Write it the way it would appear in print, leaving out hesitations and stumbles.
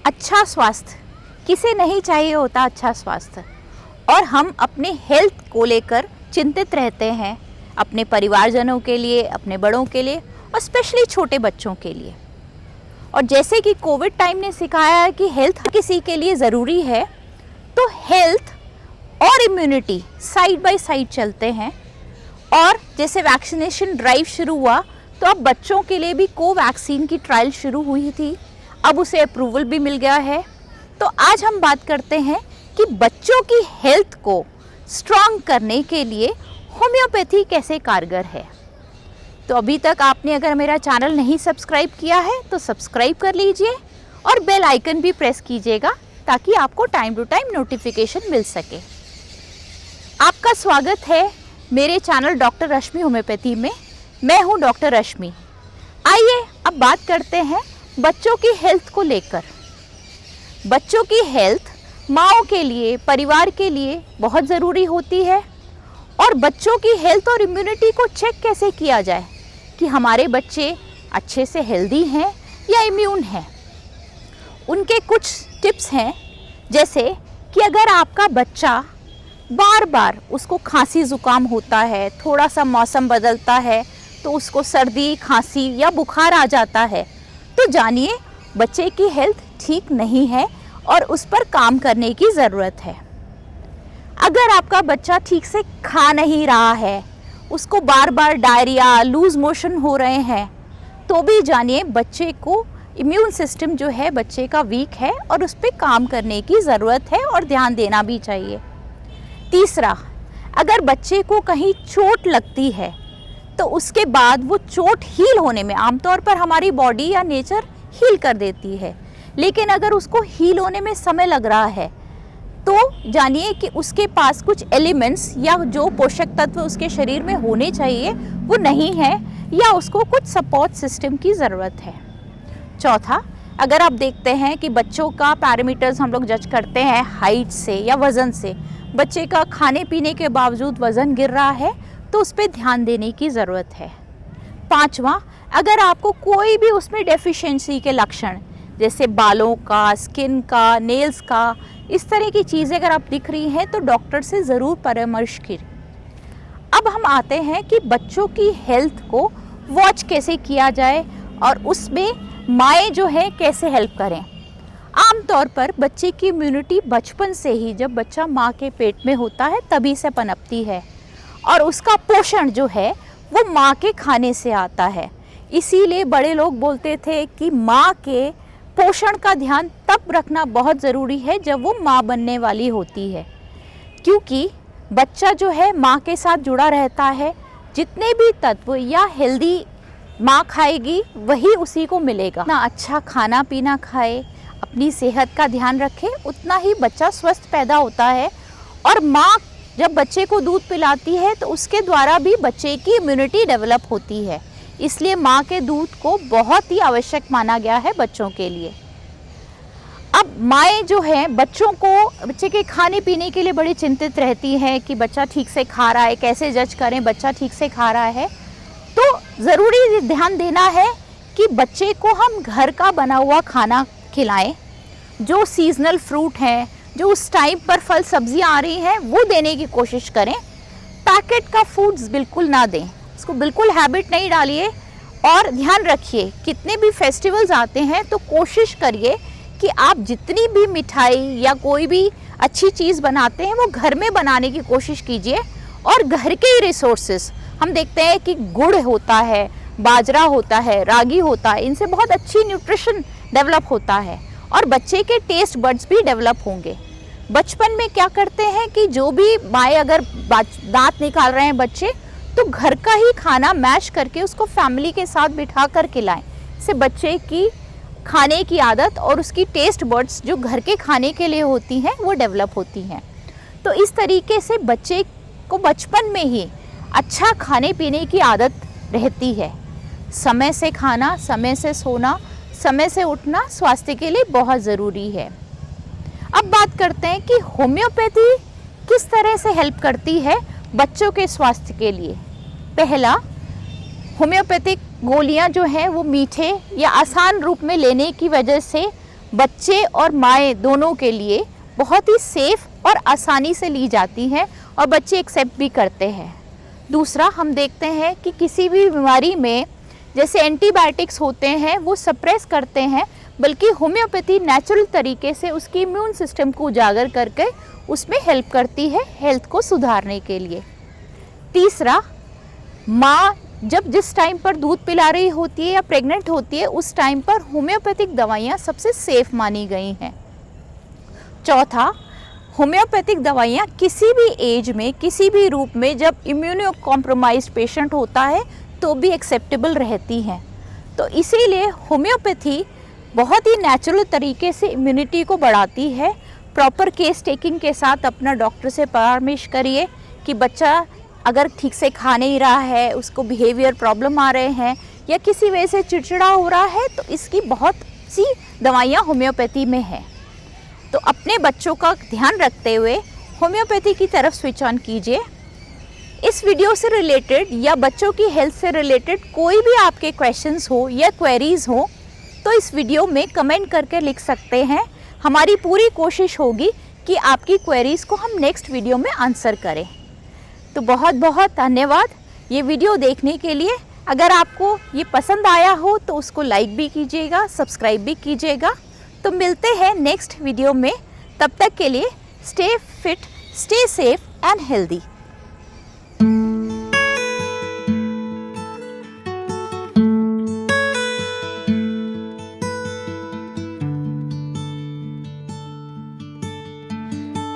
अच्छा स्वास्थ्य किसे नहीं चाहिए होता, अच्छा स्वास्थ्य। और हम अपने हेल्थ को लेकर चिंतित रहते हैं, अपने परिवारजनों के लिए, अपने बड़ों के लिए और स्पेशली छोटे बच्चों के लिए। और जैसे कि कोविड टाइम ने सिखाया है कि हेल्थ किसी के लिए ज़रूरी है, तो हेल्थ और इम्यूनिटी साइड बाय साइड चलते हैं। और जैसे वैक्सीनेशन ड्राइव शुरू हुआ तो अब बच्चों के लिए भी कोवैक्सीन की ट्रायल शुरू हुई थी, अब उसे अप्रूवल भी मिल गया है। तो आज हम बात करते हैं कि बच्चों की हेल्थ को स्ट्रॉन्ग करने के लिए होम्योपैथी कैसे कारगर है। तो अभी तक आपने अगर मेरा चैनल नहीं सब्सक्राइब किया है तो सब्सक्राइब कर लीजिए और बेल आइकन भी प्रेस कीजिएगा ताकि आपको टाइम टू टाइम नोटिफिकेशन मिल सके। आपका स्वागत है मेरे चैनल डॉक्टर रश्मि होम्योपैथी में। मैं हूं डॉक्टर रश्मि। आइए अब बात करते हैं बच्चों की हेल्थ को लेकर। बच्चों की हेल्थ माँओं के लिए, परिवार के लिए बहुत ज़रूरी होती है। और बच्चों की हेल्थ और इम्यूनिटी को चेक कैसे किया जाए कि हमारे बच्चे अच्छे से हेल्दी हैं या इम्यून हैं। उनके कुछ टिप्स हैं, जैसे कि अगर आपका बच्चा बार बार उसको खांसी ज़ुकाम होता है, थोड़ा सा मौसम बदलता है तो उसको सर्दी, खांसी या बुखार आ जाता है, तो जानिए बच्चे की हेल्थ ठीक नहीं है और उस पर काम करने की ज़रूरत है। अगर आपका बच्चा ठीक से खा नहीं रहा है, उसको बार बार डायरिया, लूज़ मोशन हो रहे हैं, तो भी जानिए बच्चे को इम्यून सिस्टम जो है बच्चे का वीक है और उस पर काम करने की ज़रूरत है और ध्यान देना भी चाहिए। तीसरा, अगर बच्चे को कहीं चोट लगती है तो उसके बाद वो चोट हील होने में, आमतौर पर हमारी बॉडी या नेचर हील कर देती है, लेकिन अगर उसको हील होने में समय लग रहा है तो जानिए कि उसके पास कुछ एलिमेंट्स या जो पोषक तत्व उसके शरीर में होने चाहिए वो नहीं है, या उसको कुछ सपोर्ट सिस्टम की ज़रूरत है। चौथा, अगर आप देखते हैं कि बच्चों का पैरामीटर्स हम लोग जज करते हैं हाइट से या वज़न से, बच्चे का खाने पीने के बावजूद वज़न गिर रहा है तो उस पर ध्यान देने की ज़रूरत है। पांचवा, अगर आपको कोई भी उसमें डेफिशिएंसी के लक्षण, जैसे बालों का, स्किन का, नेल्स का, इस तरह की चीज़ें अगर आप दिख रही हैं तो डॉक्टर से ज़रूर परामर्श करें। अब हम आते हैं कि बच्चों की हेल्थ को वॉच कैसे किया जाए और उसमें माएँ जो है कैसे हेल्प करें। आमतौर पर बच्चे की इम्यूनिटी बचपन से ही, जब बच्चा माँ के पेट में होता है तभी से पनपती है, और उसका पोषण जो है वो माँ के खाने से आता है। इसीलिए बड़े लोग बोलते थे कि माँ के पोषण का ध्यान तब रखना बहुत ज़रूरी है जब वो माँ बनने वाली होती है, क्योंकि बच्चा जो है माँ के साथ जुड़ा रहता है। जितने भी तत्व या हेल्दी माँ खाएगी वही उसी को मिलेगा। ना अच्छा खाना पीना खाए, अपनी सेहत का ध्यान रखे, उतना ही बच्चा स्वस्थ पैदा होता है। और माँ जब बच्चे को दूध पिलाती है तो उसके द्वारा भी बच्चे की इम्यूनिटी डेवलप होती है, इसलिए माँ के दूध को बहुत ही आवश्यक माना गया है बच्चों के लिए। अब माएँ जो हैं बच्चे के खाने पीने के लिए बड़ी चिंतित रहती हैं कि बच्चा ठीक से खा रहा है, कैसे जज करें बच्चा ठीक से खा रहा है। तो ज़रूरी ध्यान देना है कि बच्चे को हम घर का बना हुआ खाना खिलाएं, जो सीजनल फ्रूट हैं, जो उस टाइम पर फल सब्जियां आ रही हैं वो देने की कोशिश करें। पैकेट का फूड्स बिल्कुल ना दें, इसको बिल्कुल हैबिट नहीं डालिए। और ध्यान रखिए, कितने भी फेस्टिवल्स आते हैं तो कोशिश करिए कि आप जितनी भी मिठाई या कोई भी अच्छी चीज़ बनाते हैं वो घर में बनाने की कोशिश कीजिए। और घर के ही रिसोर्सेज, हम देखते हैं कि गुड़ होता है, बाजरा होता है, रागी होता है, इनसे बहुत अच्छी न्यूट्रिशन डेवलप होता है और बच्चे के टेस्ट बड्स भी डेवलप होंगे। बचपन में क्या करते हैं कि जो भी माएँ अगर दांत निकाल रहे हैं बच्चे, तो घर का ही खाना मैश करके उसको फैमिली के साथ बिठा कर खिलाएं। इससे बच्चे की खाने की आदत और उसकी टेस्ट बड्स जो घर के खाने के लिए होती हैं वो डेवलप होती हैं। तो इस तरीके से बच्चे को बचपन में ही अच्छा खाने पीने की आदत रहती है। समय से खाना, समय से सोना, समय से उठना स्वास्थ्य के लिए बहुत ज़रूरी है। अब बात करते हैं कि होम्योपैथी किस तरह से हेल्प करती है बच्चों के स्वास्थ्य के लिए। पहला, होम्योपैथिक गोलियां जो हैं वो मीठे या आसान रूप में लेने की वजह से बच्चे और माएँ दोनों के लिए बहुत ही सेफ और आसानी से ली जाती हैं और बच्चे एक्सेप्ट भी करते हैं। दूसरा, हम देखते हैं कि किसी भी बीमारी में जैसे एंटीबायोटिक्स होते हैं वो सप्रेस करते हैं, बल्कि होम्योपैथी नेचुरल तरीके से उसकी इम्यून सिस्टम को उजागर करके उसमें हेल्प करती है हेल्थ को सुधारने के लिए। तीसरा, माँ जब जिस टाइम पर दूध पिला रही होती है या प्रेग्नेंट होती है उस टाइम पर होम्योपैथिक दवाइयाँ सबसे सेफ मानी गई हैं। चौथा, होम्योपैथिक दवाइयाँ किसी भी एज में किसी भी रूप में जब इम्यूनो कॉम्प्रोमाइज्ड पेशेंट होता है तो भी एक्सेप्टेबल रहती हैं। तो इसीलिए होम्योपैथी बहुत ही नेचुरल तरीके से इम्यूनिटी को बढ़ाती है। प्रॉपर केस टेकिंग के साथ अपना डॉक्टर से परामर्श करिए कि बच्चा अगर ठीक से खा नहीं रहा है, उसको बिहेवियर प्रॉब्लम आ रहे हैं या किसी वजह से चिड़चिड़ा हो रहा है, तो इसकी बहुत सी दवाइयाँ होम्योपैथी में है। तो अपने बच्चों का ध्यान रखते हुए होम्योपैथी की तरफ स्विच ऑन कीजिए। इस वीडियो से रिलेटेड या बच्चों की हेल्थ से रिलेटेड कोई भी आपके क्वेश्चंस हो या क्वेरीज हो तो इस वीडियो में कमेंट करके लिख सकते हैं। हमारी पूरी कोशिश होगी कि आपकी क्वेरीज को हम नेक्स्ट वीडियो में आंसर करें। तो बहुत बहुत धन्यवाद ये वीडियो देखने के लिए। अगर आपको ये पसंद आया हो तो उसको लाइक भी कीजिएगा, सब्सक्राइब भी कीजिएगा। तो मिलते हैं नेक्स्ट वीडियो में। तब तक के लिए stay fit, stay safe and healthy.